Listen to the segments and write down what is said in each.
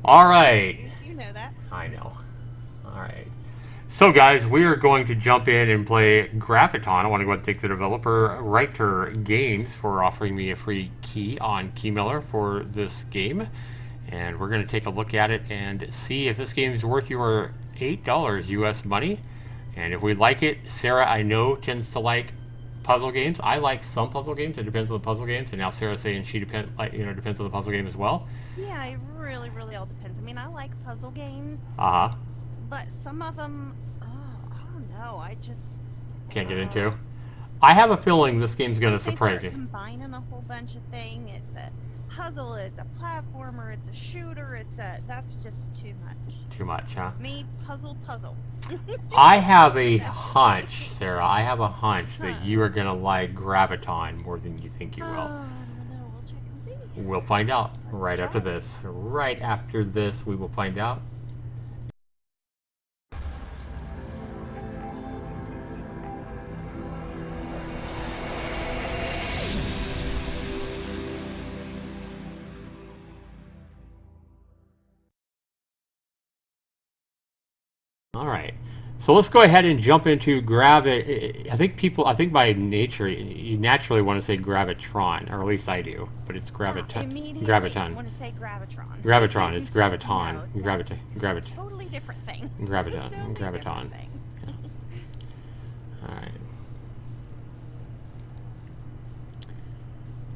All right. You know that. I know. All right. So, guys, we are going to jump in and play Graviton. I want to go and thank the developer Writer Games for offering me a free key on Keymailer for this game. And we're going to take a look at it and see if this game is worth your $8 US money. And if we like it, Sarah, I know, tends to like puzzle games. I like some puzzle games. It depends on the puzzle games. And now Sarah's saying she depends on the puzzle game as well. Yeah, it really all depends. I mean, I like puzzle games, Uh huh. but some of them, oh, I don't know. I just, Can't get into. I have a feeling this game's going to once they surprise start you. combining a whole bunch of things, it's a puzzle, it's a platformer, it's a shooter, that's just too much. Too much, huh? Me, puzzle. I have a That's just hunch, me. Sarah. I have a hunch that Huh. you are going to like Graviton more than you think you Oh, will. I don't know. We'll check and see. We'll find out right Let's after try. this. Right after this, we will find out. All right. So let's go ahead and jump into I think by nature, you naturally want to say Gravitron, or at least I do, but it's Graviton. Immediately Graviton. want to say Gravitron. Graviton. It's Graviton. No, Graviton. totally different thing. Graviton. Totally Graviton. different thing. All right.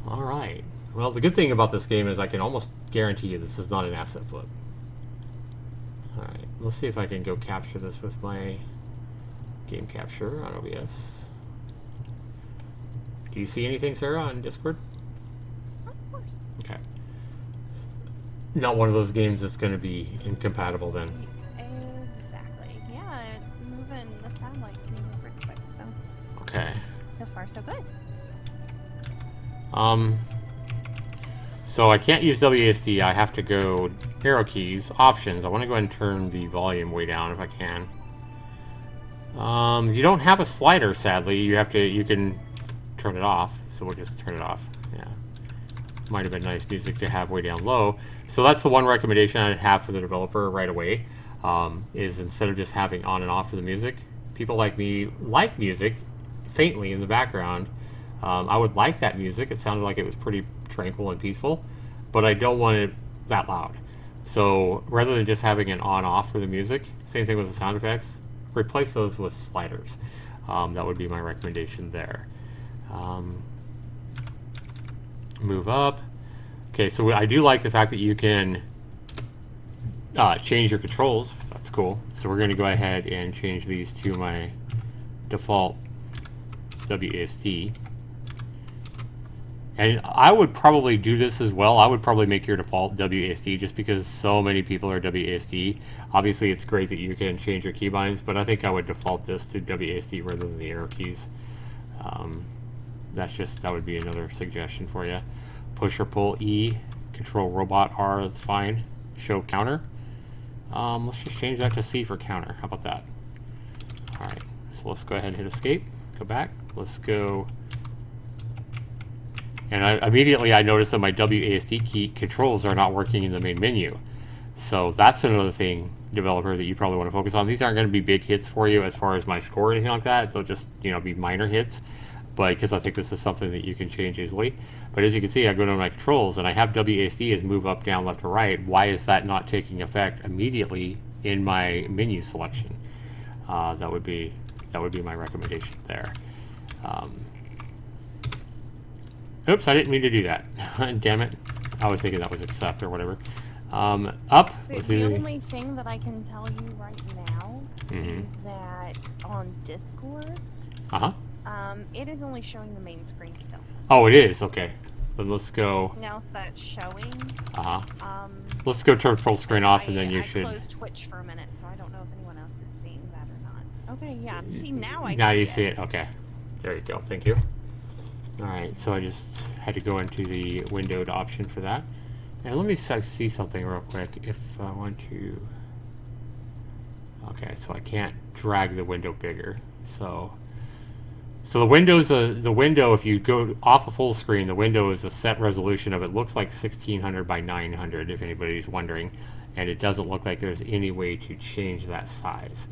All right. Well, the good thing about this game is I can almost guarantee you this is not an asset flip. All right. Let's see if I can go capture this with my game capture on OBS. Do you see anything, Sarah, on Discord? Of course. Okay. Not one of those games that's going to be incompatible then. Exactly. Yeah, it's moving the satellite to me pretty quick. So Okay. so far so good. So I can't use WASD. I have to go arrow keys, options. I want to go ahead and turn the volume way down if I can. You don't have a slider, sadly. You can turn it off. So we'll just turn it off. Yeah. Might have been nice music to have way down low. So that's the one recommendation I'd have for the developer right away, is instead of just having on and off for the music, people like me like music faintly in the background. I would like that music. It sounded like it was pretty tranquil and peaceful, but I don't want it that loud. So rather than just having an on-off for the music, same thing with the sound effects, replace those with sliders. That would be my recommendation there. Move up. Okay, so I do like the fact that you can change your controls. That's cool. So we're going to go ahead and change these to my default WASD. And I would probably do this as well. I would probably make your default WASD just because so many people are WASD. Obviously, it's great that you can change your keybinds, but I think I would default this to WASD rather than the arrow keys. That would be another suggestion for you. Push or pull E, control robot R, that's fine. Show counter. Let's just change that to C for counter. How about that? All right, so let's go ahead and hit escape. Go back. Let's go. And immediately I noticed that my WASD key controls are not working in the main menu. So that's another thing, developer, that you probably want to focus on. These aren't going to be big hits for you as far as my score or anything like that. They'll just, be minor hits. But because I think this is something that you can change easily. But as you can see, I go to my controls and I have WASD as move up, down, left, or right. Why is that not taking effect immediately in my menu selection? That would be my recommendation there. Oops, I didn't mean to do that. Damn it. I was thinking that was accept or whatever. Up. The only thing that I can tell you right now is that on Discord, it is only showing the main screen still. Oh, it is? Okay. Then let's go. Now if that's showing, let's go turn full screen off and then you should. I closed Twitch for a minute, so I don't know if anyone else is seeing that or not. Okay, yeah, see now Now you see it. Okay. There you go. Thank you. Alright, so I just had to go into the windowed option for that. And let me see something real quick. If I want to... Okay, so I can't drag the window bigger. So So the window, if you go off a full screen, the window is a set resolution of, it looks like 1600 by 900, if anybody's wondering, and it doesn't look like there's any way to change that size.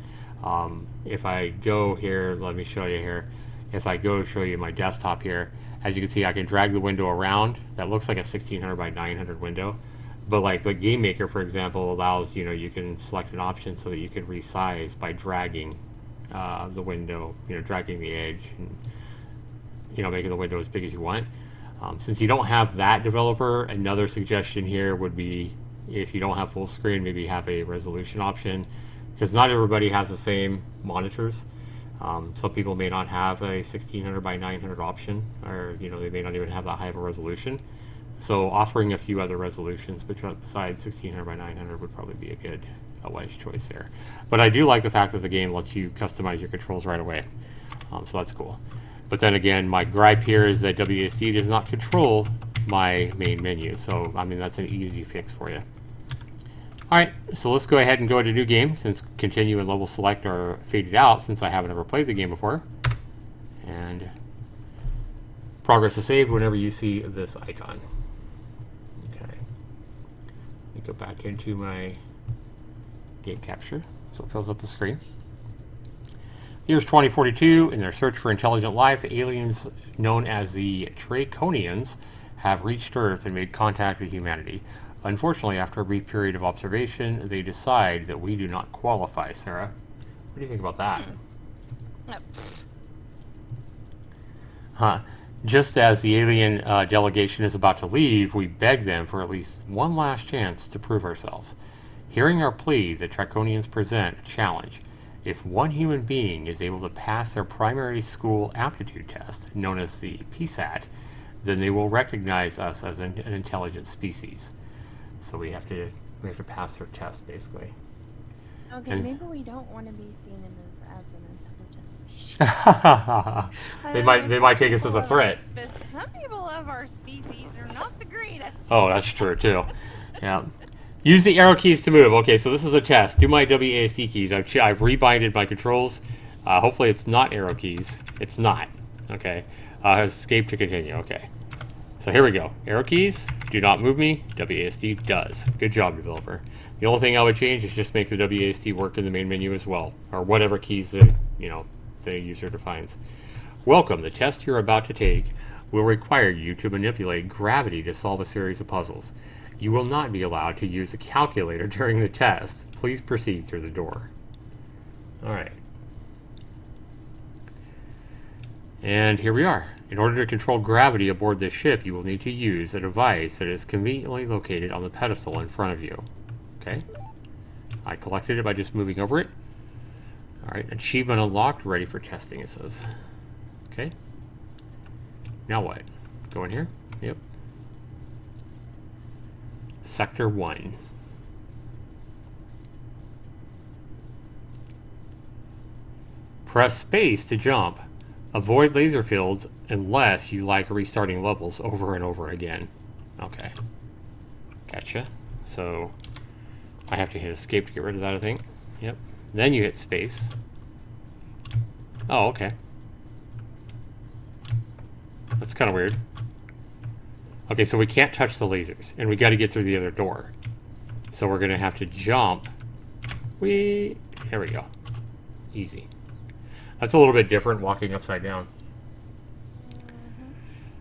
If I go here, let me show you here. If I go show you my desktop here, as you can see, I can drag the window around. That looks like a 1600 by 900 window. But like the Game Maker, for example, allows, you can select an option so that you can resize by dragging the window, dragging the edge, and making the window as big as you want. Since you don't have that developer, another suggestion here would be, if you don't have full screen, maybe have a resolution option, because not everybody has the same monitors. Some people may not have a 1600 by 900 option, or they may not even have that high of a resolution. So offering a few other resolutions besides 1600 by 900 would probably be a wise choice there. But I do like the fact that the game lets you customize your controls right away. So that's cool. But then again, my gripe here is that WASD does not control my main menu. So, I mean, that's an easy fix for you. Alright, so let's go ahead and go into new game, since continue and level select are faded out since I haven't ever played the game before. And progress is saved whenever you see this icon. Okay. Let me go back into my game capture so it fills up the screen. Here's 2042. In their search for intelligent life, the aliens known as the Draconians have reached Earth and made contact with humanity. Unfortunately, after a brief period of observation, they decide that we do not qualify. Sarah, what do you think about that? Huh. Just as the alien delegation is about to leave, we beg them for at least one last chance to prove ourselves. Hearing our plea, the Draconians present a challenge. If one human being is able to pass their primary school aptitude test, known as the PSAT, then they will recognize us as an intelligent species. So we have to pass their test, basically. Okay, and maybe we don't want to be seen as an intelligent species. they might take us as a threat. Some people of our species are not the greatest. Oh, that's true too. Yeah. Use the arrow keys to move. Okay, so this is a test. Do my WASD keys. I've rebinded my controls. Hopefully it's not arrow keys. It's not. Okay. Escape to continue. Okay. So here we go. Arrow keys do not move me. WASD does. Good job, developer. The only thing I would change is just make the WASD work in the main menu as well, or whatever keys the user defines. Welcome. The test you're about to take will require you to manipulate gravity to solve a series of puzzles. You will not be allowed to use a calculator during the test. Please proceed through the door. All right. And here we are. In order to control gravity aboard this ship, you will need to use a device that is conveniently located on the pedestal in front of you. Okay. I collected it by just moving over it. Alright, achievement unlocked, ready for testing, it says. Okay. Now what? Go in here? Yep. Sector 1. Press space to jump. Avoid laser fields unless you like restarting levels over and over again. Okay. Gotcha. So I have to hit escape to get rid of that, I think. Yep. Then you hit space. Oh, okay. That's kind of weird. Okay, so we can't touch the lasers, and we got to get through the other door. So we're going to have to jump. There we go. Easy. That's a little bit different, walking upside down.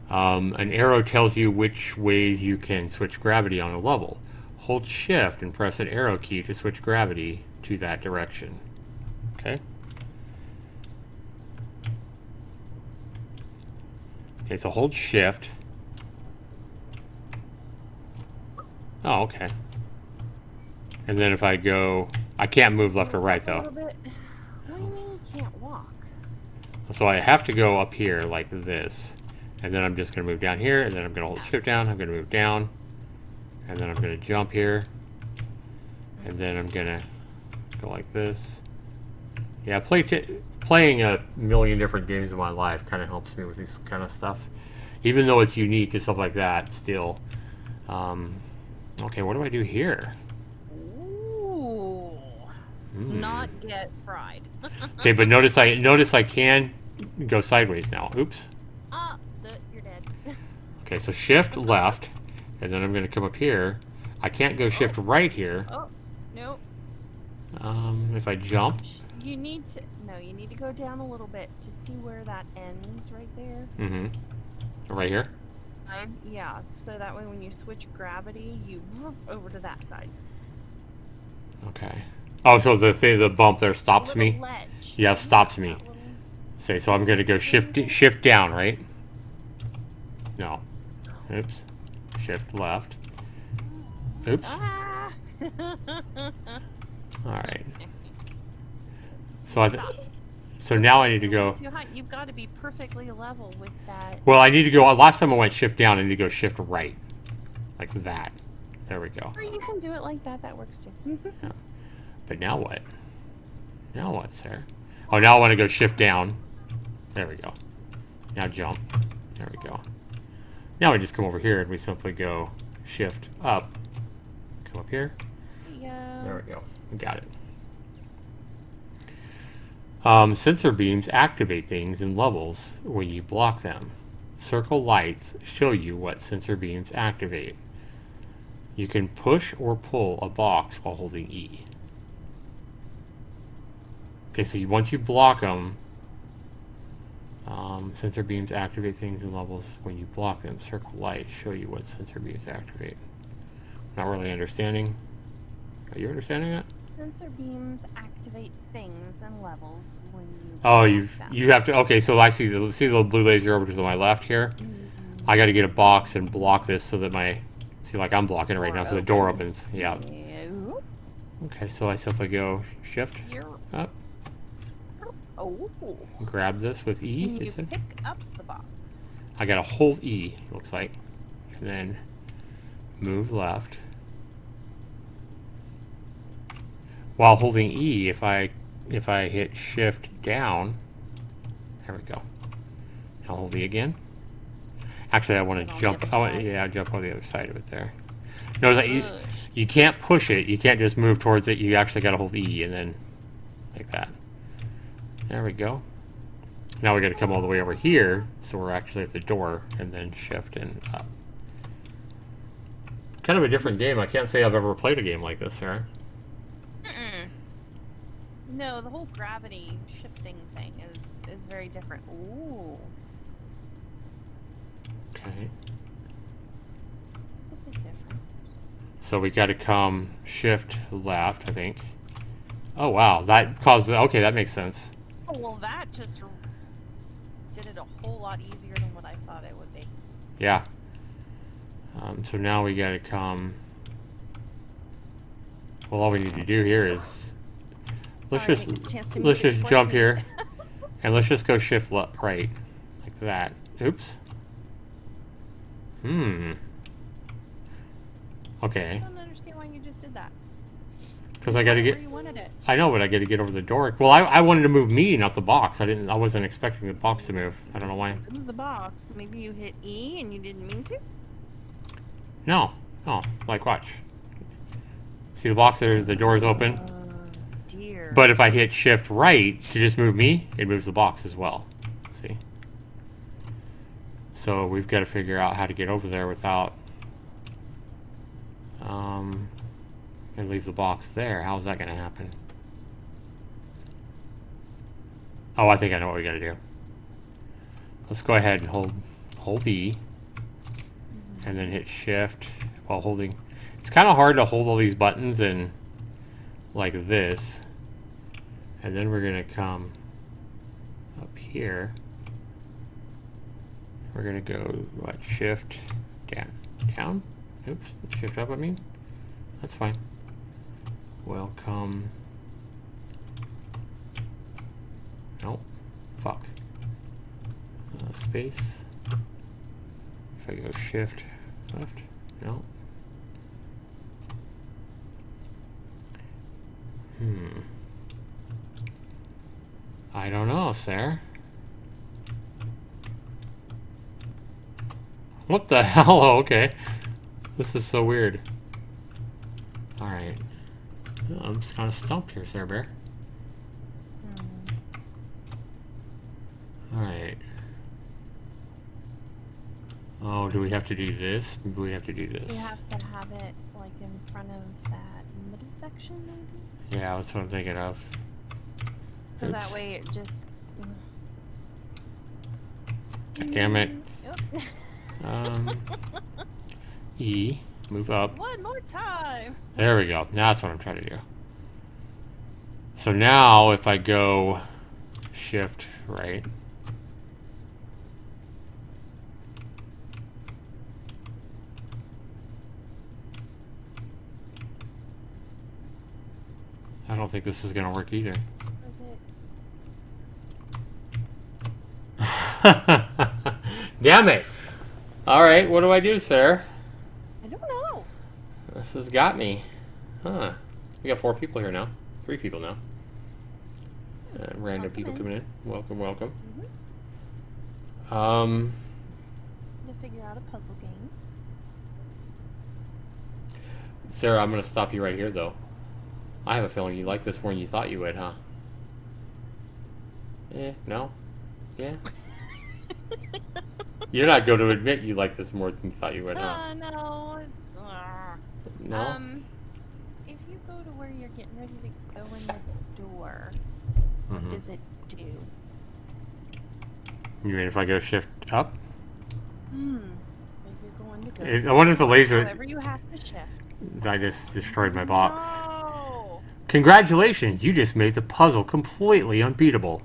An arrow tells you which ways you can switch gravity on a level. Hold shift and press an arrow key to switch gravity to that direction. Okay. Okay, so hold shift. Oh, okay. And then if I go... I can't move left or right, though. What do you mean you can't walk? So I have to go up here like this. And then I'm just going to move down here. And then I'm going to hold shift down. I'm going to move down. And then I'm going to jump here. And then I'm going to go like this. Yeah, playing a million different games in my life kind of helps me with this kind of stuff. Even though it's unique and stuff like that, still. Okay, what do I do here? Ooh. Not get fried. Okay, but notice I can go sideways now. Oops. You're dead. Okay, so shift left, and then I'm going to come up here. I can't go shift right here. Oh, nope. If I jump. You need to go down a little bit to see where that ends right there. Mm-hmm. Right here? Yeah, so that way when you switch gravity, you over to that side. Okay. Oh, so the bump there stops me? Ledge. Yeah, stops me. Say, so I'm going to go shift down, right? No. Oops. Shift left. Oops. Ah! Alright. So now I need to go... You've got to be perfectly level with that. Well, I need to go... Last time I went shift down, I need to go shift right. Like that. There we go. Or you can do it like that. That works too. Yeah. But now what? Now what, Sarah? Oh, now I want to go shift down. There we go. Now jump. There we go. Now we just come over here and we simply go shift up. Come up here. There we go. We got it. Sensor beams activate things in levels when you block them. Circle lights show you what sensor beams activate. You can push or pull a box while holding E. Okay, so once you block them, sensor beams activate things in levels when you block them. Circle lights show you what sensor beams activate. Not really understanding. Are you understanding that? Sensor beams activate things and levels when you. Oh, you have to. Okay, so I see the little blue laser over to my left here. Mm-hmm. I got to get a box and block this so that my like I'm blocking it right now, so the door opens. Yeah. Okay, so I simply go shift up. Oh. Grab this with E. And you pick up the box. I got to hold E. Looks like, and then move left. While holding E, if I hit shift down, there we go. Now hold E again. Actually, I want to jump. Jump on the other side of it there. Notice you can't push it. You can't just move towards it. You actually got to hold E and then like that. There we go. Now we got to come all the way over here, so we're actually at the door, and then shift and up. Kind of a different game. I can't say I've ever played a game like this, Sarah. No, the whole gravity shifting thing is very different. Ooh. Okay. It's a bit different. So we got to come shift left, I think. Oh wow, that caused. Okay, that makes sense. Oh, well, that just did it a whole lot easier than what I thought it would be. Yeah. So now we got to come. Well, all we need to do here is let's just jump here, and let's just go shift left, right, like that. Oops. Okay. I don't understand why you just did that. Because I got to get. You wanted it. I know, but I got to get over the door. Well, I wanted to move me, not the box. I wasn't expecting the box to move. I don't know why. Move the box. Maybe you hit E and you didn't mean to. No. Like watch. See the box there? The door is open. Dear. But if I hit shift right to just move me, it moves the box as well. See? So we've got to figure out how to get over there without and leave the box there. How is that going to happen? Oh, I think I know what we got to do. Let's go ahead and hold E and then hit shift while holding. It's kind of hard to hold all these buttons and like this. And then we're going to come up here. We're going to go, what, shift down? Oops, shift up, I mean. That's fine. Welcome. Nope. Fuck. Space. If I go shift left. No. I don't know, Sarah. What the hell? Oh, okay. This is so weird. Alright. I'm just kind of stumped here, Sarah Bear. Alright. Oh, do we have to do this? Do we have to do this? You have to have it like in front of that middle section, maybe? Yeah, that's what I'm thinking of. So that way it just... Damn it. Yep. E. Move up. One more time. There we go. Now that's what I'm trying to do. So now if I go shift right. I don't think this is going to work either. Was it? Damn it. All right, what do I do, sir? I don't know. This has got me. Huh. We got 4 people here now. 3 people now. Random people coming in. Welcome, welcome. To figure out a puzzle game. Sarah, I'm going to stop you right here, though. I have a feeling you like this more than you thought you would, huh? No? Yeah? You're not going to admit you like this more than you thought you would, huh? No, it's... No? If you go to where you're getting ready to go in the door, what does it do? You mean if I go shift up? If you're going to go... I wonder if the laser... However you have to shift. I just destroyed my box. No! Congratulations, you just made the puzzle completely unbeatable.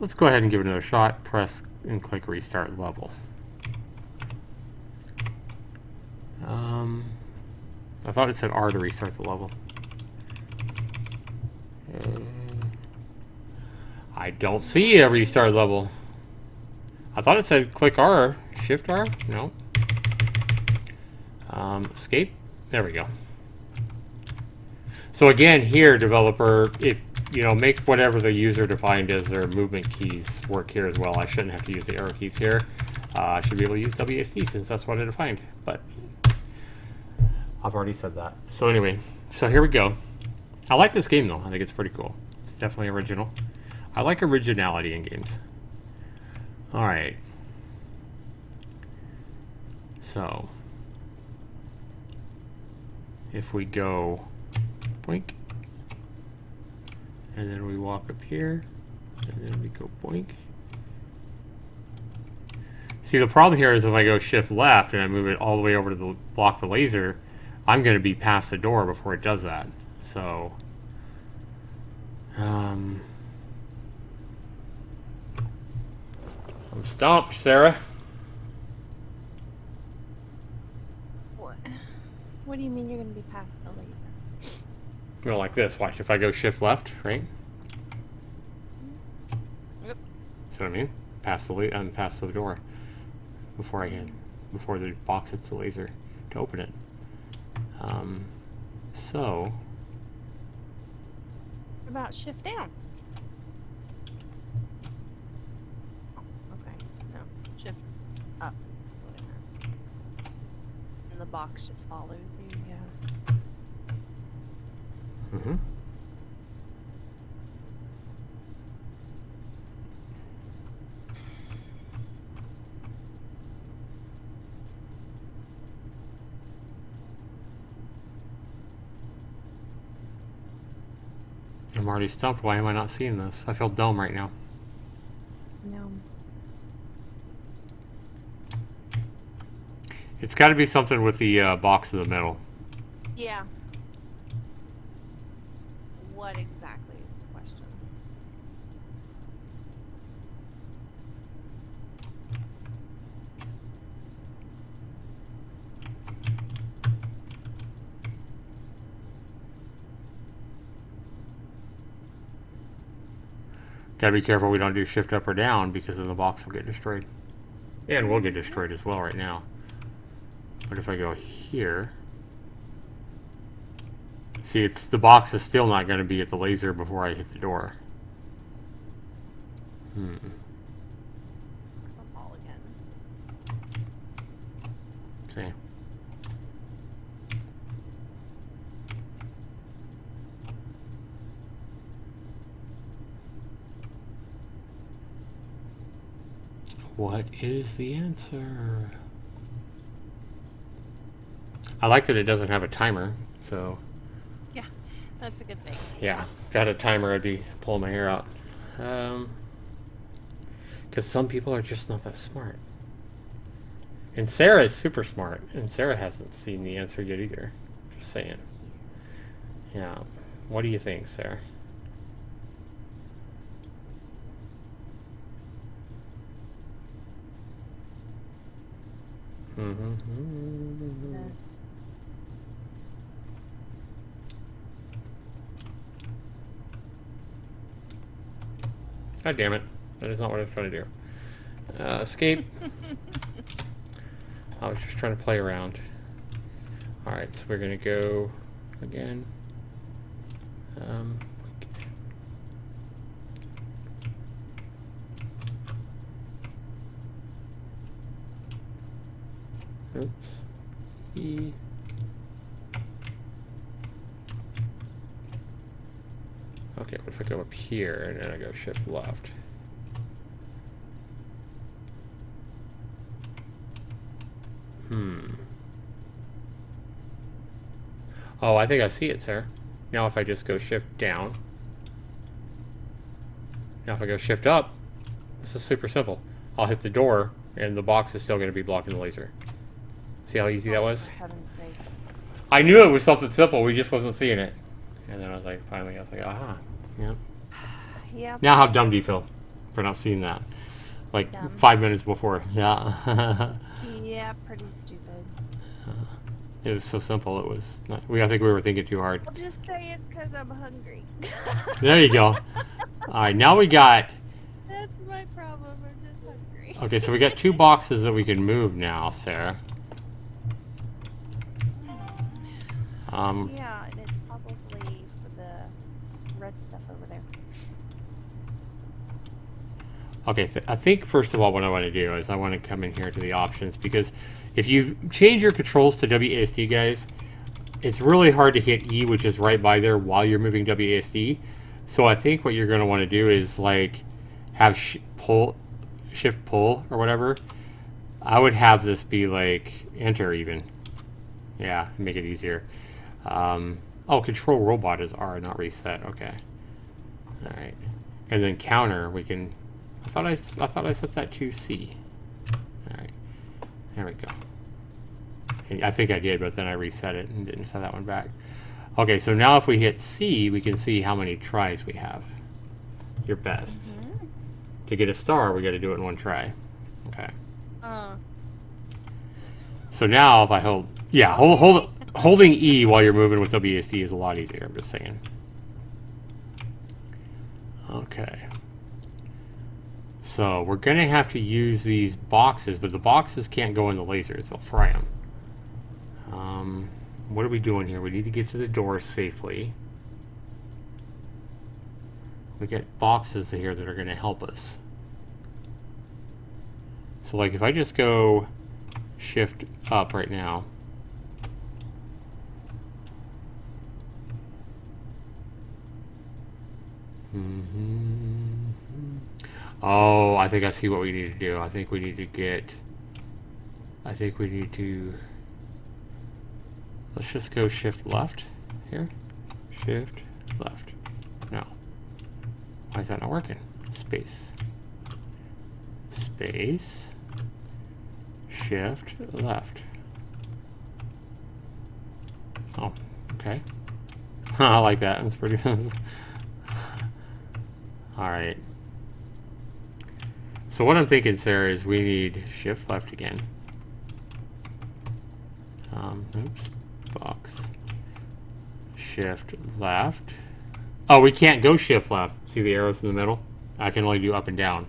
Let's go ahead and give it another shot. Press and click restart level. I thought it said R to restart the level. I don't see a restart level. I thought it said click R, shift R. No. Escape. There we go. So again, here, developer, if make whatever the user defined as their movement keys work here as well. I shouldn't have to use the arrow keys here. I should be able to use WASD since that's what I defined. But I've already said that. So anyway, so here we go. I like this game though. I think it's pretty cool. It's definitely original. I like originality in games. All right. So if we go boink, and then we walk up here, and then we go boink. See, the problem here is if I go shift left and I move it all the way over to the block the laser, I'm going to be past the door before it does that. So, I'm stumped, Sarah. What do you mean you're going to be past the laser? Well, like this. Watch. If I go shift left, right? Yep. See what I mean? Past the door before the box hits the laser to open it. So. What about shift down? Oh, okay. No. Shift up. That's what I meant. And the box just follows you, yeah. I'm already stumped. Why am I not seeing this? I feel dumb right now. No. It's got to be something with the box in the middle. Yeah. What exactly is the question? Gotta be careful we don't do shift up or down because then the box will get destroyed. And we'll get destroyed as well right now. But if I go here... See, the box is still not going to be at the laser before I hit the door. So fall again. See. What is the answer? I like that it doesn't have a timer, so... Yeah, that's a good thing. Yeah, if I had a timer, I'd be pulling my hair out. Because some people are just not that smart. And Sarah is super smart, and Sarah hasn't seen the answer yet either. Just saying. Yeah. What do you think, Sarah? Yes. God damn it. That is not what I was trying to do. Escape. I was just trying to play around. Alright, so we're going to go again. Oops. E. Okay, what if I go up here and then I go shift left? Oh, I think I see it, Sarah. Now if I just go shift down. Now if I go shift up, this is super simple. I'll hit the door and the box is still going to be blocking the laser. See how easy that was? For heaven's sakes. I knew it was something simple, we just wasn't seeing it. And then I was like, finally, I was like, aha. Yep. Yep. Now how dumb do you feel for not seeing that? Like Dumb. 5 minutes before. Yeah. Yeah, pretty stupid. It was so simple, it was not, I think we were thinking too hard. I'll just say it's because I'm hungry. There you go. Alright, now we got... That's my problem, I'm just hungry. Okay, so we got 2 boxes that we can move now, Sarah. Yeah, and it's probably for the red stuff over there. Okay, I think first of all what I want to do is I want to come in here to the options, because if you change your controls to WASD, guys, it's really hard to hit E, which is right by there, while you're moving WASD. So I think what you're going to want to do is like have shift pull or whatever. I would have this be like enter even. Yeah, make it easier. Oh, control robot is R, not reset. Okay. All right. And then counter, we can. I thought I set that to C. All right. There we go. And I think I did, but then I reset it and didn't set that one back. Okay, so now if we hit C, we can see how many tries we have. Your best. To get a star, we got to do it in 1 try. Okay. So now if I hold, yeah, holding E while you're moving with WASD is a lot easier. I'm just saying. Okay. So we're gonna have to use these boxes, but the boxes can't go in the lasers; they'll fry them. What are we doing here? We need to get to the door safely. We get boxes here that are gonna help us. So like if I just go shift up right now. Oh, I think I see what we need to do. I think we need to let's just go shift left here. Shift left. No. Why is that not working? Space. Space. Shift left. Oh, okay. I like that. That's pretty good. Alright. So what I'm thinking, Sarah, is we need shift left again. Oops. Box. Shift left. Oh, we can't go shift left. See the arrows in the middle? I can only do up and down.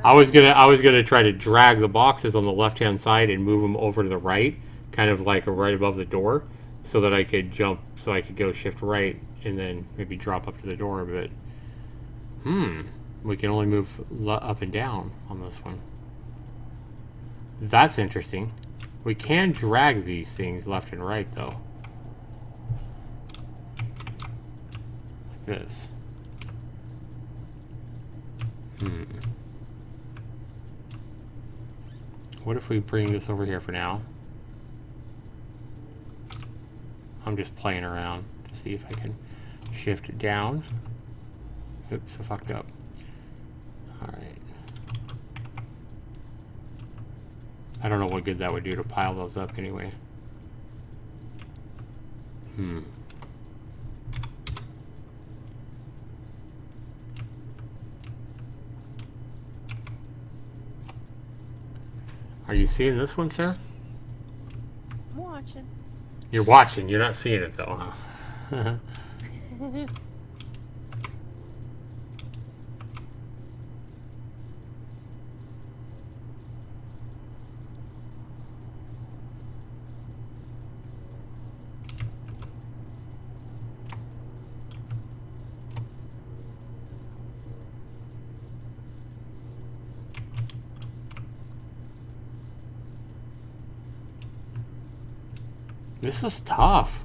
I was gonna try to drag the boxes on the left-hand side and move them over to the right, kind of like right above the door, so that I could jump, so I could go shift right and then maybe drop up to the door. But we can only move up and down on this one. That's interesting. We can drag these things left and right though. Like this. what if we bring this over here for now? I'm just playing around to see if I can shift it down. Oops, I fucked up. Alright. I don't know what good that would do to pile those up anyway. Are you seeing this one, sir? I'm watching. You're watching, you're not seeing it though, huh? This is tough.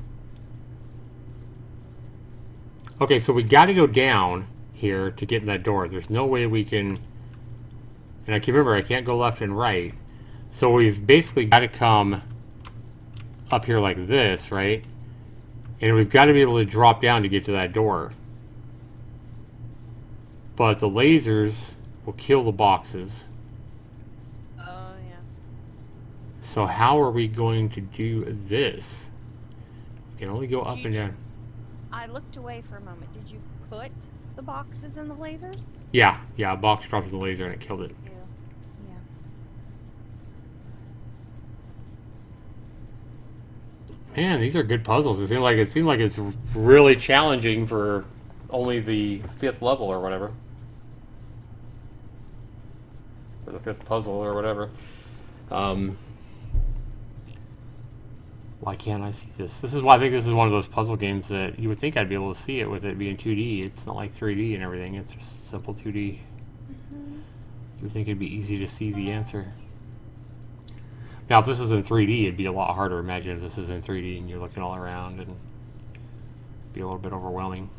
Okay, so we got to go down here to get in that door. There's no way we can... And I can remember, I can't go left and right. So we've basically got to come up here like this, right? And we've got to be able to drop down to get to that door. But the lasers will kill the boxes. Oh, yeah. So how are we going to do this? We can only go up and down. I looked away for a moment. Did you put the boxes in the lasers? Yeah, a box dropped in the laser and it killed it. Yeah. Man, these are good puzzles. It seemed like it's really challenging for only the 5th level or whatever. Or the 5th puzzle or whatever. Why can't I see this? This is why I think this is one of those puzzle games that you would think I'd be able to see it with it being 2D. It's not like 3D and everything. It's just simple 2D. You would think it'd be easy to see the answer. Now, if this is in 3D, it'd be a lot harder. Imagine if this is in 3D and you're looking all around, and it'd be a little bit overwhelming.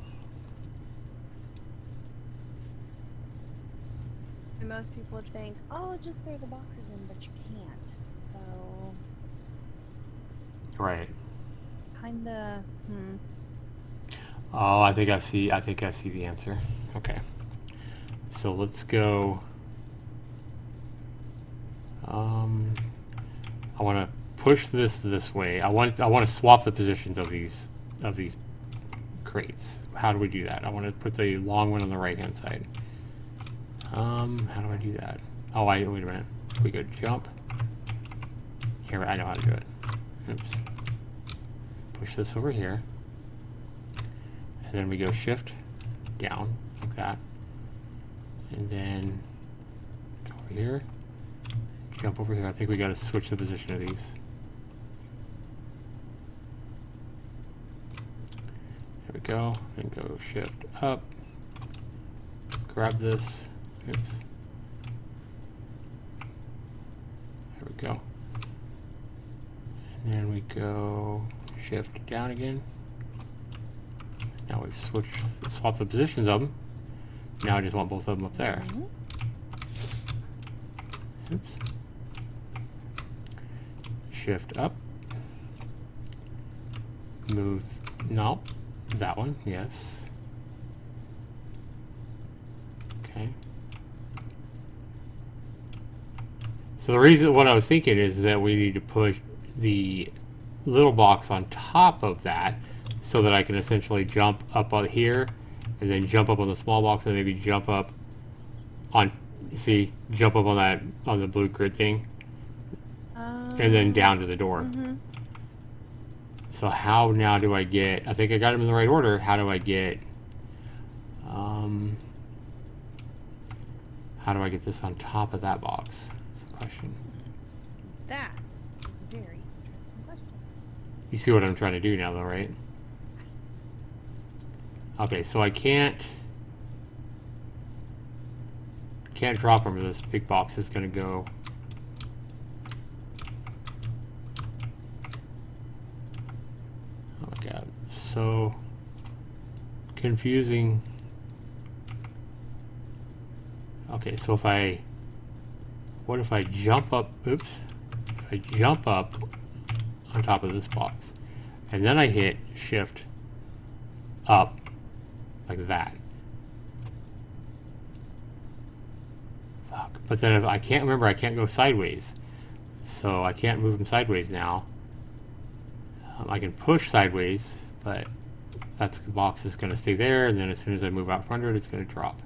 And most people would think, oh, just throw the boxes in, but you can't. So... Right. Kinda, Oh, I think I see the answer. Okay. So let's go. I want to push this way. I want to swap the positions of these crates. How do we do that? I want to put the long one on the right hand side. How do I do that? Oh, wait a minute. We go jump. Here, I know how to do it. Oops. Push this over here. And then we go shift down like that. And then go over here. Jump over here. I think we got to switch the position of these. There we go. And go shift up. Grab this. Oops. There we go. And then we go shift down again. Now we've swapped the positions of them. Now I just want both of them up there. Oops. Shift up. Move. No. That one. Yes. Okay. So the reason, what I was thinking is that we need to push the little box on top of that so that I can essentially jump up on here and then jump up on the small box and maybe jump up on, jump up on that, on the blue grid thing, and then down to the door. So how now do I get, I think I got them in the right order, how do I get this on top of that box? That's the question. That is a very interesting question. You see what I'm trying to do now though, right? Yes. Okay, so I can't drop them, or this big box is going to go. Oh my god, so confusing. Okay, so if I what if I jump up, oops, if I jump up on top of this box, and then I hit shift up, like that. Fuck. But then if I can't remember, I can't go sideways. So I can't move them sideways now. I can push sideways, but that's the box is going to stay there, and then as soon as I move out from under it, it's going to drop.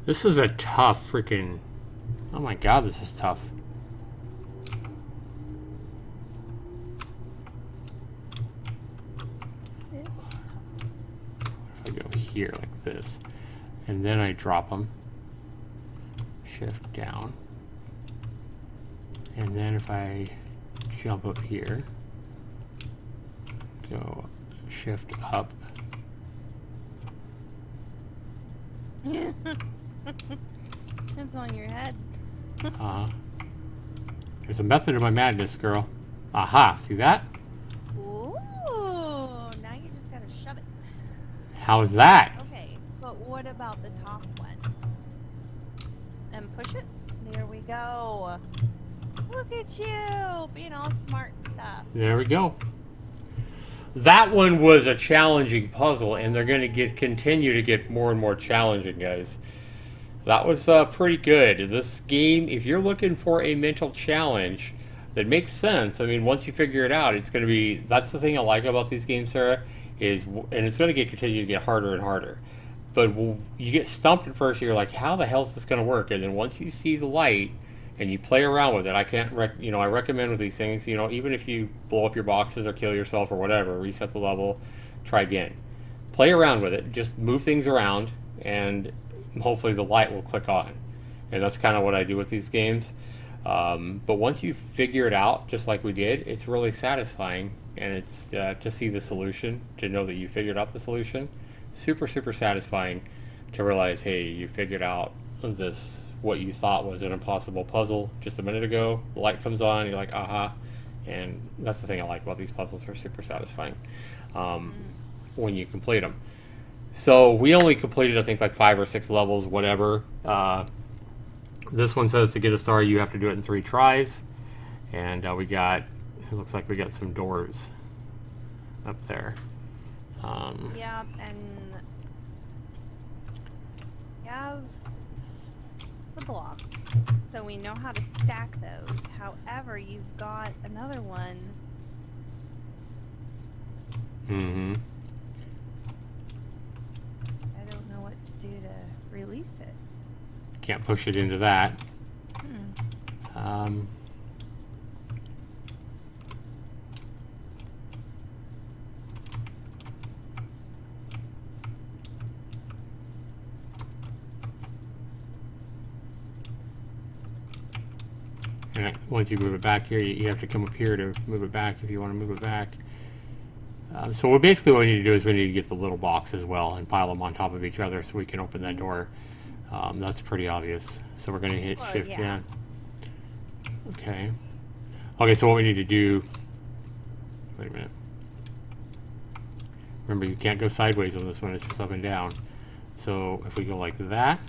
This is a tough freaking... Oh my god, this is tough. It is tough. If I go here like this, and then I drop them, shift down, and then if I jump up here, go shift up. It's on your head. There's a method to my madness, girl. Aha, see that? Ooh, now you just gotta shove it. How's that? Okay, but what about the top one? And push it. There we go. Look at you, being all smart and stuff. There we go. That one was a challenging puzzle, and they're going to continue to get more and more challenging, guys. That was pretty good. This game, if you're looking for a mental challenge that makes sense, I mean, once you figure it out, it's going to be... That's the thing I like about these games, Sarah, is, and it's going to continue to get harder and harder. But you get stumped at first, you're like, how the hell is this going to work? And then once you see the light and you play around with it, I recommend with these things, even if you blow up your boxes or kill yourself or whatever, reset the level, try again. Play around with it, just move things around, and hopefully the light will click on. And that's kind of what I do with these games. But once you figure it out, just like we did, it's really satisfying, and it's to see the solution, to know that you figured out the solution. Super, super satisfying to realize, hey, you figured out this, what you thought was an impossible puzzle just a minute ago. The light comes on, you're like, aha. And that's the thing I like about these puzzles. They're super satisfying when you complete them. So we only completed, I think, like 5 or 6 levels, whatever. This one says to get a star, you have to do it in 3 tries. And it looks like we got some doors up there. Yeah, and we have the blocks, so we know how to stack those. However, you've got another one. Mm-hmm. I don't know what to do to release it. Can't push it into that. And once you move it back here, you have to come up here to move it back if you want to move it back. So basically what we need to do is we need to get the little box as well and pile them on top of each other so we can open that door. That's pretty obvious. So we're going to hit shift down. Okay. Okay, so what we need to do... Wait a minute. Remember, you can't go sideways on this one. It's just up and down. So if we go like that,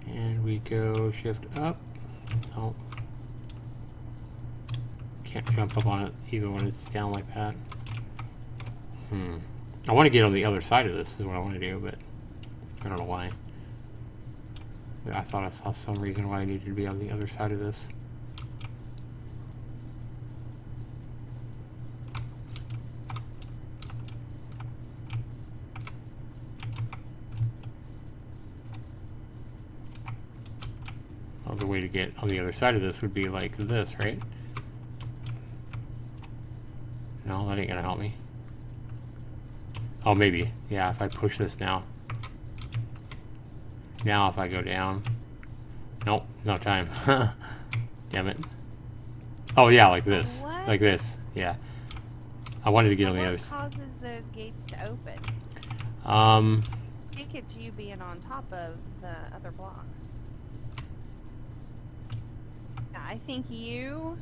and we go shift up... Oh. Can't jump up on it even when it's down like that. I want to get on the other side of this is what I want to do, but I don't know why. I thought I saw some reason why I needed to be on the other side of this. Well, the way to get on the other side of this would be like this, right? No, that ain't gonna help me. Oh, maybe. Yeah, if I push this now. Now if I go down. Nope, no time. Damn it. Oh yeah, like this. What? Like this. Yeah. I wanted to get on the other side. What causes those gates to open? think it's you being on top of the other block. I think you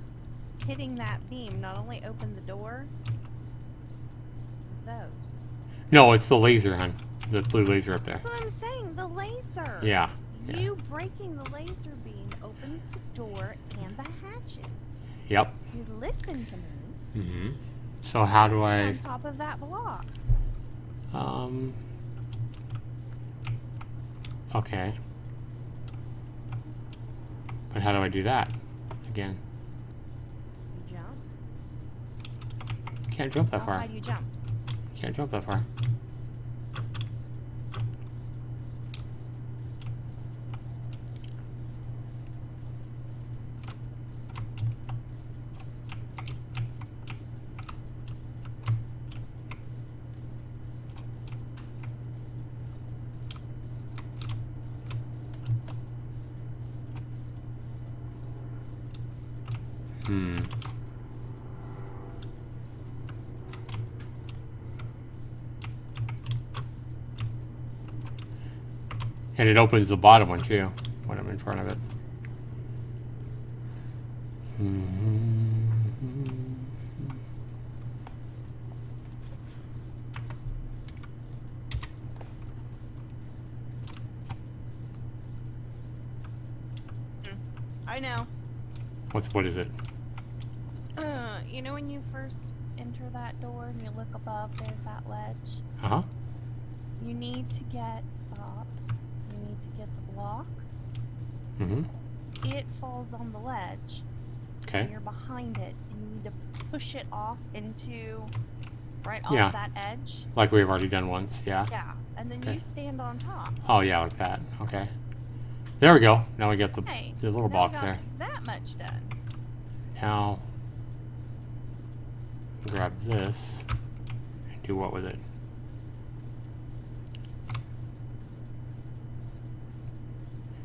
hitting that beam not only opened the door, it's those. No, it's the laser, hon. The blue laser up there. That's what I'm saying, the laser. Yeah. You breaking the laser beam opens the door and the hatches. Yep. You listen to me. Mm-hmm. So how do I... On top of that block. Okay. But how do I do that? Again. You jump. Can't jump that far. How do you jump? Can't jump that far. And it opens the bottom one too, when I'm in front of it. I know. What is it? You know when you first enter that door and you look above, there's that ledge? Uh-huh. You need to stop. You need to get the block. Mm-hmm. It falls on the ledge. Okay. And you're behind it, and you need to push it off into, off that edge. Like we've already done once, yeah. Yeah, and then you stand on top. Oh, yeah, like that. Okay. There we go. Now we get the little box we got there. That much done. Now, grab this and do what with it?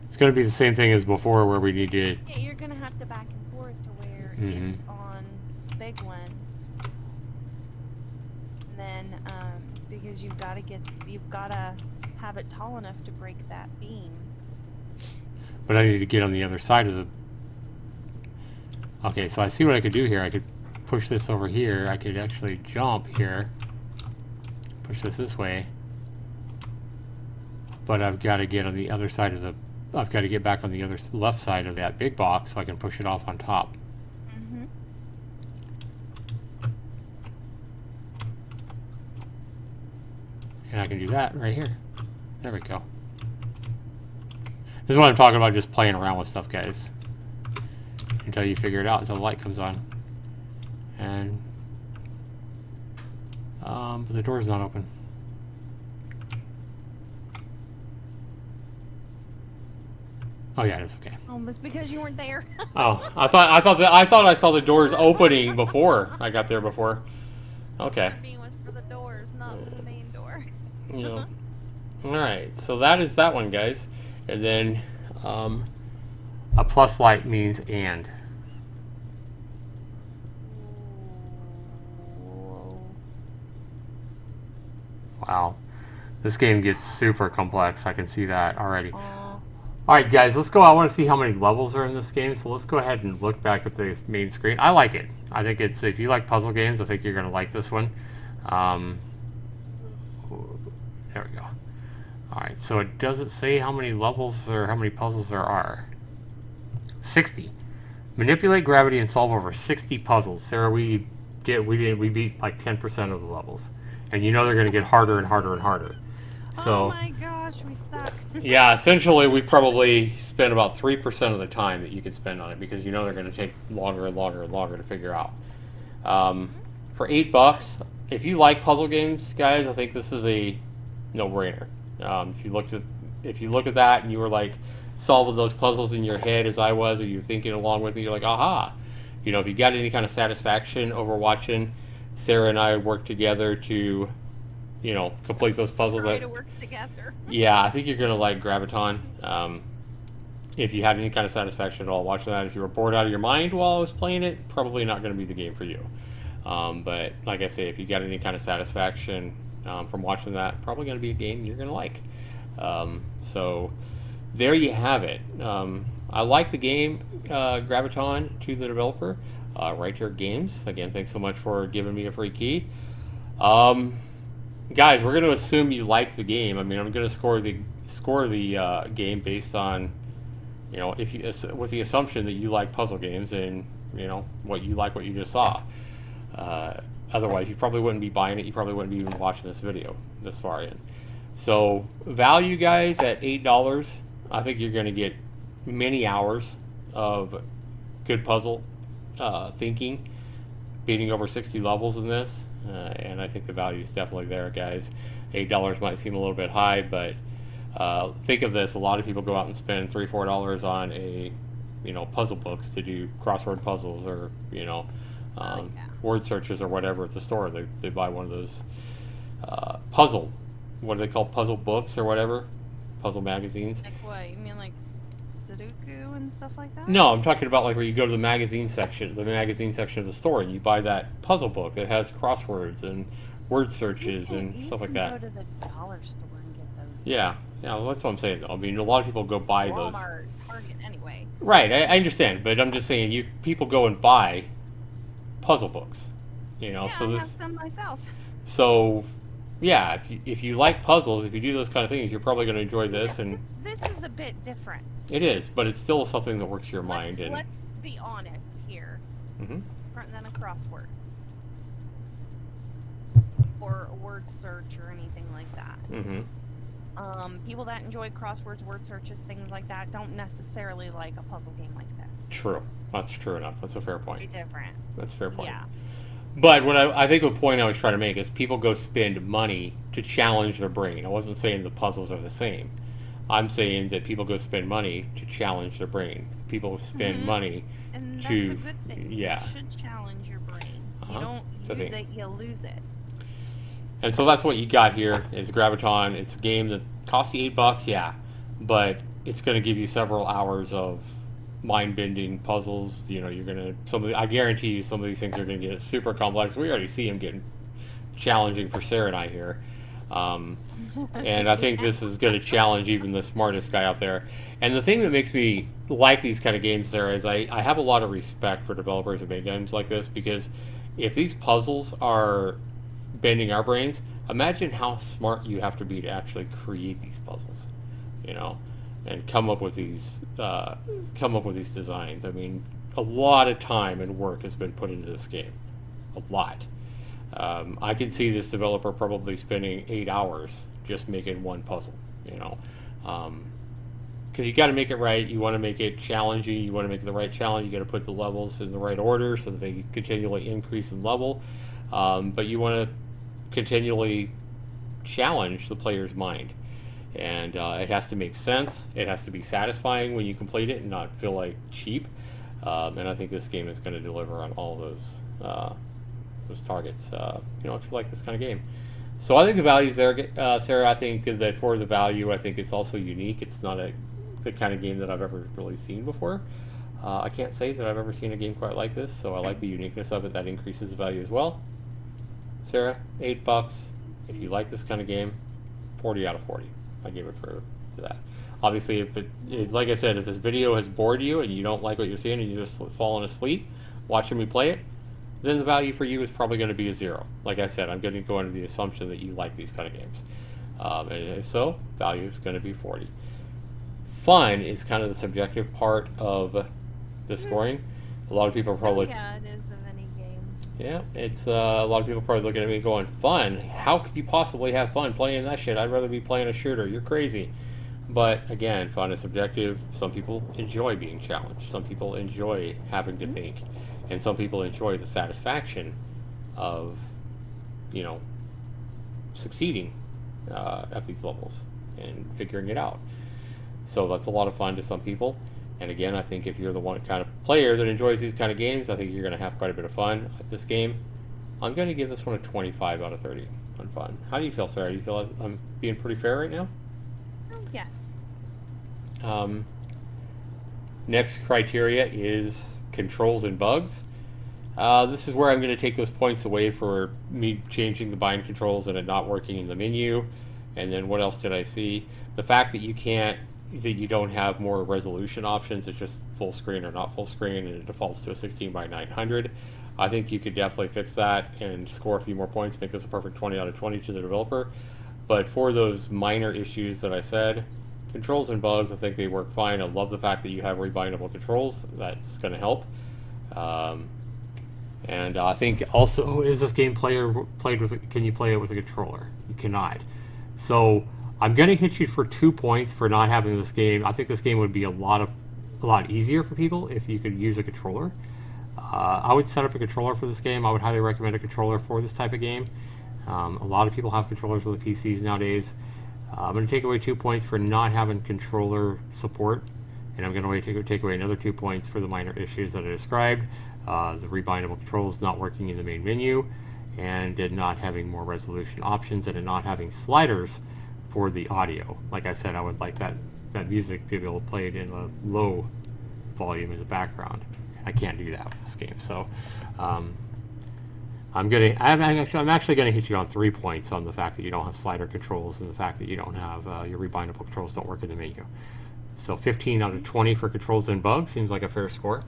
It's going to be the same thing as before where we need to... Yeah, you're going to have to back and forth to where it's on the big one. And then, because you've got to have it tall enough to break that beam. But I need to get on the other side of the... Okay, so I see what I could do here. I could push this over here. I could actually jump here. Push this way. But I've got to get on the other side of the... I've got to get back on the other left side of that big box so I can push it off on top. Mm-hmm. And I can do that right here. There we go. This is what I'm talking about, just playing around with stuff, guys. Until you figure it out, until the light comes on. And... but the door's not open. Oh yeah, it's okay. Almost because you weren't there. Oh, I thought I saw the doors opening before I got there before. Okay. The was for the doors, not the main door. Yeah. All right, so that is that one, guys. And then a plus light means and. Wow, this game gets super complex. I can see that already. Alright guys, let's go. I want to see how many levels are in this game, so let's go ahead and look back at the main screen. I like it. I think it's, if you like puzzle games, I think you're going to like this one. There we go. Alright, so it doesn't say how many levels or how many puzzles there are. 60. Manipulate gravity and solve over 60 puzzles. Sarah, we beat like 10% of the levels. And you know they're going to get harder and harder and harder. So, oh my gosh, we suck. Yeah, essentially we probably spend about 3% of the time that you could spend on it because you know they're going to take longer and longer and longer to figure out. For $8, if you like puzzle games, guys, I think this is a no-brainer. If you look at that and you were like solving those puzzles in your head as I was, or you're thinking along with me, you're like, aha! You know, if you got any kind of satisfaction over watching Sarah and I work together to, you know, complete those puzzles. Try to work together. Yeah, I think you're going to like Graviton. If you had any kind of satisfaction at all watching that, if you were bored out of your mind while I was playing it, probably not going to be the game for you. But like I say, if you got any kind of satisfaction from watching that, probably going to be a game you're going to like. So there you have it. I like the game, Graviton, to the developer. Right Here Games. Again, thanks so much for giving me a free key. Guys, we're going to assume you like the game. I mean, I'm going to score the game based on, you know, if you, with the assumption that you like puzzle games and, you know, what you just saw. Otherwise, you probably wouldn't be buying it. You probably wouldn't be even watching this video this far in. So, value, guys, at $8, I think you're going to get many hours of good puzzle thinking, beating over 60 levels in this, and I think the value is definitely there, guys. $8 might seem a little bit high, but think of this: a lot of people go out and spend $3, $4 on puzzle books to do crossword puzzles, or word searches or whatever at the store. They buy one of those what do they call, puzzle books or whatever, puzzle magazines. Like what? You mean like Sudoku and stuff like that? No, I'm talking about like where you go to the magazine section of the store, and you buy that puzzle book that has crosswords and word searches and stuff like that. You can go to the dollar store and get those. Yeah, well, that's what I'm saying. I mean, a lot of people go buy those. Walmart, Target, anyway. Right, I understand, but I'm just saying, people go and buy puzzle books, Yeah, so I have some myself. So, yeah, if you like puzzles, if you do those kind of things, you're probably going to enjoy this. Yeah, and this is a bit different. It is, but it's still something that works your mind. Let's be honest here. Different than a crossword or a word search or anything like that. People that enjoy crosswords, word searches, things like that, don't necessarily like a puzzle game like this. True. That's true enough. That's a fair point. Very different. That's a fair point. Yeah. But what I think the point I was trying to make is people go spend money to challenge their brain. I wasn't saying the puzzles are the same. I'm saying that people go spend money to challenge their brain. People spend money and that's to... a good thing. Yeah. You should challenge your brain. You don't use it, you lose it. And so that's what you got here is Graviton. It's a game that costs you $8, yeah, but it's going to give you several hours of mind-bending puzzles. You're going to... I guarantee you some of these things are going to get super complex. We already see them getting challenging for Sarah and I here. And I think this is going to challenge even the smartest guy out there. And the thing that makes me like these kind of games, Sarah, is I have a lot of respect for developers who make games like this, because if these puzzles are bending our brains, imagine how smart you have to be to actually create these puzzles, and come up with these designs. I mean, a lot of time and work has been put into this game, a lot. I can see this developer probably spending 8 hours just making one puzzle, because you got to make it right. You want to make it challenging. You want to make it the right challenge. You got to put the levels in the right order so that they continually increase in level. But you want to continually challenge the player's mind, and it has to make sense. It has to be satisfying when you complete it and not feel like cheap. And I think this game is going to deliver on all those targets. If you like this kind of game. So I think the value's there, Sarah. I think that for the value, I think it's also unique. It's not the kind of game that I've ever really seen before. I can't say that I've ever seen a game quite like this, so I like the uniqueness of it. That increases the value as well. Sarah, $8. If you like this kind of game, 40 out of 40. I give it for that. Obviously, like I said, if this video has bored you and you don't like what you're seeing and you're just falling asleep watching me play it, then the value for you is probably going to be a 0. Like I said, I'm going to go under the assumption that you like these kind of games. And if so, value is going to be 40. Fun is kind of the subjective part of the scoring. A lot of people are probably... Yeah, it is of any game. Yeah, it's a lot of people probably looking at me going, fun? How could you possibly have fun playing that shit? I'd rather be playing a shooter. You're crazy. But again, fun is subjective. Some people enjoy being challenged. Some people enjoy having to think. And some people enjoy the satisfaction of, succeeding at these levels and figuring it out. So that's a lot of fun to some people. And again, I think if you're the one kind of player that enjoys these kind of games, I think you're going to have quite a bit of fun at this game. I'm going to give this one a 25 out of 30 on fun. How do you feel, Sarah? Do you feel I'm being pretty fair right now? Yes. Next criteria is controls and bugs. This is where I'm going to take those points away for me changing the bind controls and it not working in the menu. And then what else did I see? The fact that you don't have more resolution options, it's just full screen or not full screen, and it defaults to a 16 by 900. I think you could definitely fix that and score a few more points, make this a perfect 20 out of 20 to the developer. But for those minor issues that I said, controls and bugs, I think they work fine. I love the fact that you have rebindable controls. That's going to help. And I think also, is this game played with? Can you play it with a controller? You cannot. So I'm going to hit you for 2 points for not having this game. I think this game would be a lot easier for people if you could use a controller. I would set up a controller for this game. I would highly recommend a controller for this type of game. A lot of people have controllers on the PCs nowadays. I'm going to take away 2 points for not having controller support, and I'm going to take away another 2 points for the minor issues that I described. The rebindable controls not working in the main menu, and not having more resolution options, and not having sliders for the audio. Like I said, I would like that music to be able to play it in a low volume in the background. I can't do that with this game, so I'm actually going to hit you on 3 points on the fact that you don't have slider controls and the fact that you don't have your rebindable controls don't work in the menu. So 15 out of 20 for controls and bugs seems like a fair score.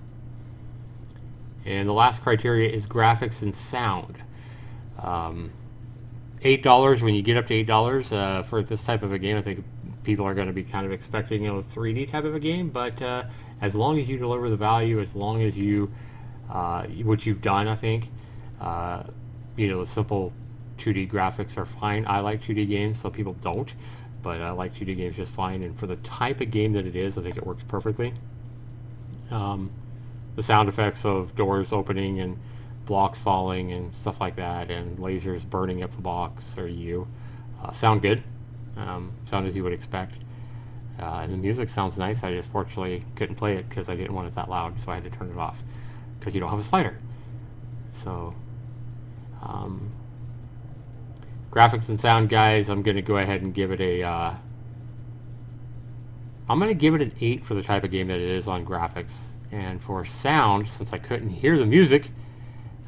And the last criteria is graphics and sound. $8, when you get up to $8 for this type of a game, I think people are going to be kind of expecting a 3D type of a game, but as long as you deliver the value, as long as you, what you've done, I think, the simple 2D graphics are fine. I like 2D games, some people don't, but I like 2D games just fine, and for the type of game that it is, I think it works perfectly. The sound effects of doors opening and blocks falling and stuff like that, and lasers burning up the box or you, sound good. Sound as you would expect. And the music sounds nice. I just fortunately couldn't play it because I didn't want it that loud, so I had to turn it off because you don't have a slider. So graphics and sound, guys, I'm going to go ahead and give it I'm going to give it an 8 for the type of game that it is on graphics. And for sound, since I couldn't hear the music,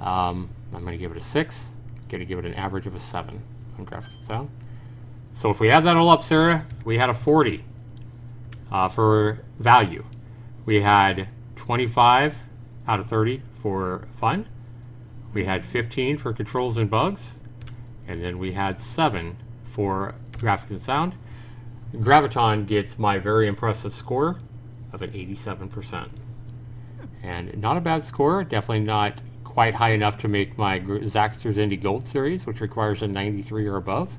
I'm going to give it a 6. I'm going to give it an average of a 7 on graphics and sound. So if we add that all up, Sarah, we had a 40 for value. We had 25 out of 30 for fun. We had 15 for controls and bugs. And then we had 7 for graphics and sound. Graviton gets my very impressive score of an 87%. And not a bad score, definitely not quite high enough to make my Zaxtor's Indie Gold series, which requires a 93 or above.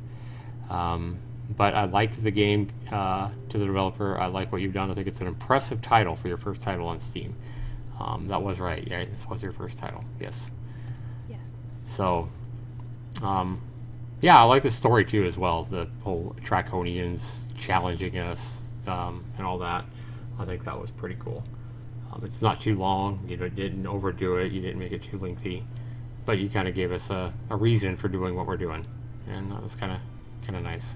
But I liked the game to the developer. I like what you've done. I think it's an impressive title for your first title on Steam. That was right. Yeah, this was your first title. Yes. Yes. So, yeah, I like the story too as well. The whole Draconians challenging us and all that. I think that was pretty cool. It's not too long. You didn't overdo it. You didn't make it too lengthy, but you kind of gave us a reason for doing what we're doing, and that was kind of nice.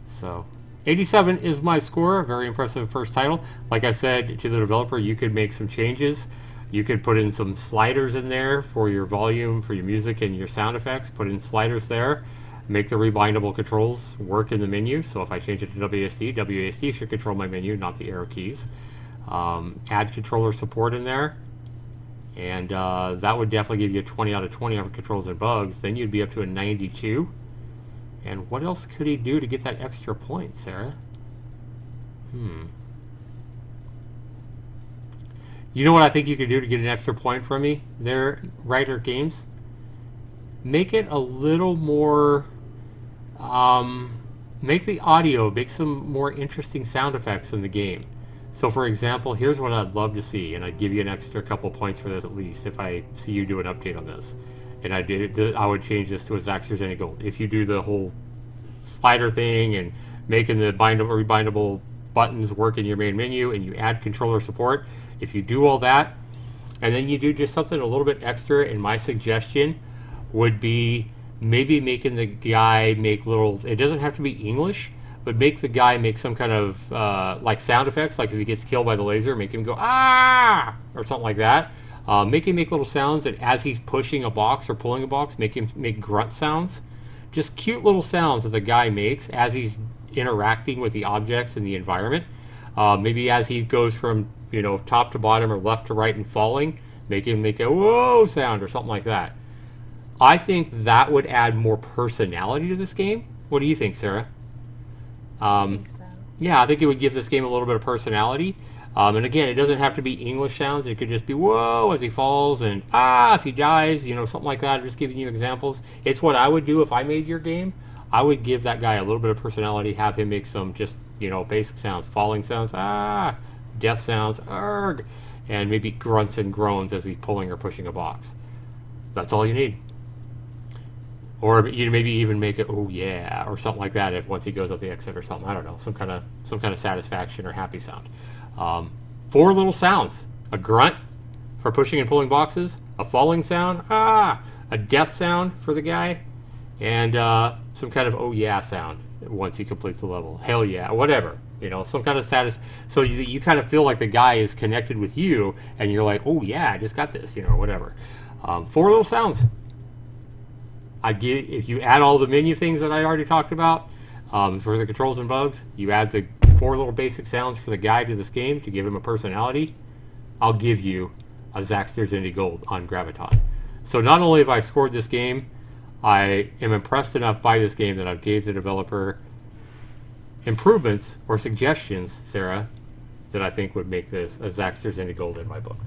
So 87 is my score. Very impressive first title. Like I said to the developer, you could make some changes. You could put in some sliders in there for your volume, for your music and your sound effects. Put in sliders there. Make the rebindable controls work in the menu. So if I change it to WASD, WASD should control my menu, not the arrow keys. Add controller support in there, and that would definitely give you a 20 out of 20 on controls and bugs. Then you'd be up to a 92. And what else could he do to get that extra point, Sarah? You know what I think you could do to get an extra point from me there, Writer Games? Make it a little more, make the audio, make some more interesting sound effects in the game. So for example, here's what I'd love to see, and I'd give you an extra couple points for this at least if I see you do an update on this. And I would change this to a Zaxtor's Indie Gold. If you do the whole slider thing and making the rebindable buttons work in your main menu, and you add controller support, if you do all that, and then you do just something a little bit extra, and my suggestion would be maybe making the guy make little, it doesn't have to be English, but make the guy make some kind of like sound effects, like if he gets killed by the laser, make him go ah or something like that. Make him make little sounds, and as he's pushing a box or pulling a box, make him make grunt sounds. Just cute little sounds that the guy makes as he's interacting with the objects in the environment. Maybe as he goes from, you know, top to bottom or left to right and falling, make him make a whoa sound or something like that. I think that would add more personality to this game. What do you think, Sarah? I think so. Yeah, I think it would give this game a little bit of personality. And again, it doesn't have to be English sounds. It could just be whoa as he falls and if he dies, you know, something like that. I'm just giving you examples. It's what I would do if I made your game. I would give that guy a little bit of personality, have him make some just, you know, basic sounds, falling sounds, death sounds, arg, and maybe grunts and groans as he's pulling or pushing a box. That's all you need. Or you maybe even make it oh yeah or something like that if once he goes up the exit or something. I don't know, some kind of satisfaction or happy sound. 4 little sounds: a grunt for pushing and pulling boxes, a falling sound, a death sound for the guy, and some kind of oh yeah sound once he completes the level. Hell yeah, whatever. You know, some kind of so you kind of feel like the guy is connected with you, and you're like, oh yeah, I just got this, you know, whatever. 4 little sounds. If you add all the menu things that I already talked about for the controls and bugs, you add the 4 little basic sounds for the guide to this game to give him a personality, I'll give you a Zaxtor's Indie Gold on Graviton. So not only have I scored this game, I am impressed enough by this game that I've gave the developer improvements or suggestions, Sarah, that I think would make this a Zaxtor's Indie Gold in my book.